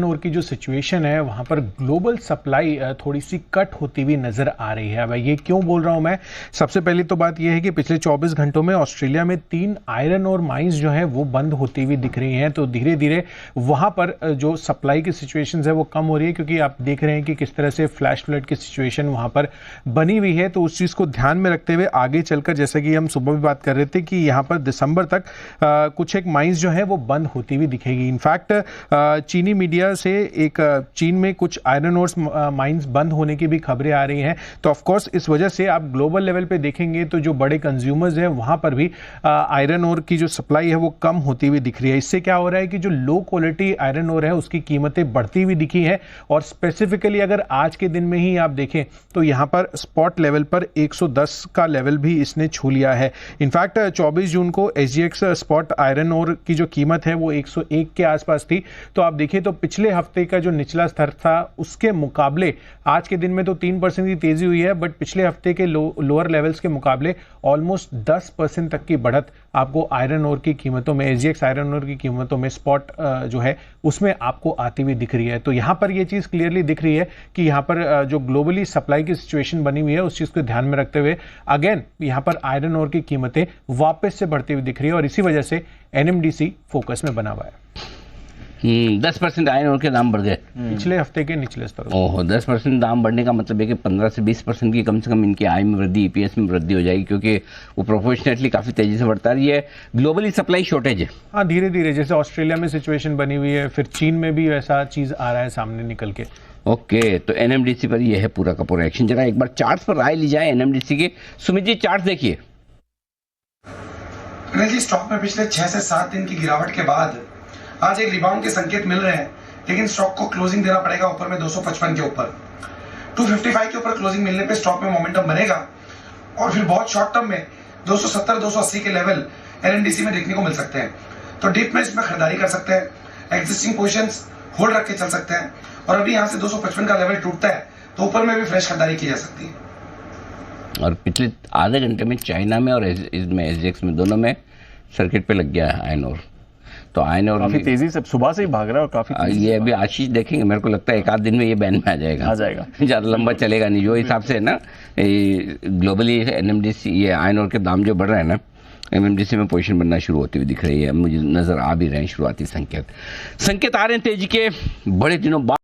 और की जो सिचुएशन है वहां पर ग्लोबल सप्लाई थोड़ी सी कट होती हुई नजर आ रही है। अब ये क्यों बोल रहा हूं मैं, सबसे पहली तो बात यह है कि पिछले 24 घंटों में ऑस्ट्रेलिया में 3 आयरन और माइंस जो है वो बंद होती हुई दिख रही हैं। तो धीरे धीरे वहां पर जो सप्लाई की सिचुएशन है वो कम हो रही है, क्योंकि आप देख रहे हैं कि किस तरह से फ्लैश फ्लड की सिचुएशन वहां पर बनी हुई है। तो उस चीज को ध्यान में रखते हुए आगे चलकर, जैसे कि हम सुबह भी बात कर रहे थे कि यहां पर दिसंबर तक कुछ एक माइंस जो है वो बंद होती हुई दिखेगी। इनफैक्ट चीनी मीडिया से एक चीन में कुछ आयरन ओर्स माइंस बंद होने की भी खबरें आ रही हैं। तो ऑफ कोर्स इस वजह से आप ग्लोबल लेवल पे देखेंगे तो जो बड़े कंज्यूमर्स हैं वहां पर भी आयरन ओर की जो सप्लाई है वो कम होती हुई दिख रही है। इससे क्या हो रहा है कि जो लो क्वालिटी आयरन ओर है उसकी कीमतें बढ़ती हुई दिखी है। और स्पेसिफिकली अगर आज के दिन में ही आप देखें तो यहां पर स्पॉट लेवल पर 110 का लेवल भी इसने छू लिया है। इनफैक्ट 24 जून को SGX स्पॉट आयरन ओर की जो कीमत है वो 101 के आसपास थी। तो आप देखिए तो पिछले हफ्ते का जो निचला स्तर था उसके मुकाबले आज के दिन में तो 3% की तेजी हुई है, बट पिछले हफ्ते के लोअर लेवल्स के मुकाबले ऑलमोस्ट 10% तक की बढ़त आपको आयरन ओर की कीमतों में, SGX आयरन ओर की कीमतों में स्पॉट जो है उसमें आपको आती हुई दिख रही है। तो यहां पर यह चीज क्लियरली दिख रही है कि यहां पर जो ग्लोबली सप्लाई की सिचुएशन बनी हुई है उस चीज को ध्यान में रखते हुए अगेन यहां पर आयरन ओर की कीमतें वापस से बढ़ती हुई दिख रही है। और इसी वजह से NMDC फोकस में बना हुआ है। 10% आयरन ओर के दाम बढ़ गए पिछले हफ्ते के निचले स्तर। ओहो, 10% दाम बढ़ने का मतलब है कि 15 से 20% की कम से कम इनकी आय में वृद्धि, EPS में वृद्धि हो जाएगी, क्योंकि वो प्रोपोर्शनेटली काफी तेजी से बढ़ता रही है। ग्लोबली सप्लाई शॉर्टेज है। हाँ, धीरे धीरे जैसे ऑस्ट्रेलिया में सिचुएशन बनी हुई है, फिर चीन में भी ऐसा चीज आ रहा है सामने निकल के। ओके, तो NMDC पर यह है पूरा का पूरा एक्शन। जरा एक बार चार्ट पर राय ली जाए NMDC के। सुमित जी, चार्ट देखिए। जी, स्टॉक में पिछले 6 से 7 दिन की गिरावट के बाद आज एक रिबाउंड के संकेत मिल रहे हैं, लेकिन स्टॉक को क्लोजिंग देना पड़ेगा ऊपर में 255 के ऊपर। 255 के ऊपर क्लोजिंग मिलने पे स्टॉक में मोमेंटम बनेगा और फिर बहुत शॉर्ट टर्म में 270-280 के लेवल NMDC में देखने को मिल सकते हैं। तो डीप में इसमें खरीदारी कर सकते हैं, एग्जिस्टिंग पोजीशंस होल्ड रख के चल सकते हैं। और अभी यहाँ से 255 का लेवल टूटता है तो ऊपर में भी फ्रेश खरीदारी की जा सकती है। और पिछले आधे घंटे में चाइना में और इसमें SGX में दोनों में सर्किट पे लग गया है आयरन ओर। तो आयरन ओर काफी तेजी से सुबह से ही भाग रहा है और काफी ये अभी आशीष देखेंगे, मेरे को लगता है एक आध दिन में ये बैन में आ जाएगा ज्यादा लंबा चलेगा नहीं। जो हिसाब से है ना ग्लोबली NMDC ये आयरन ओर के दाम जो बढ़ रहे हैं ना, NMDC में पोजीशन बनना शुरू होती हुई दिख रही है। मुझे नजर आ भी रहे हैं शुरुआती संकेत आ रहे हैं तेजी के। बड़े दिनों बाद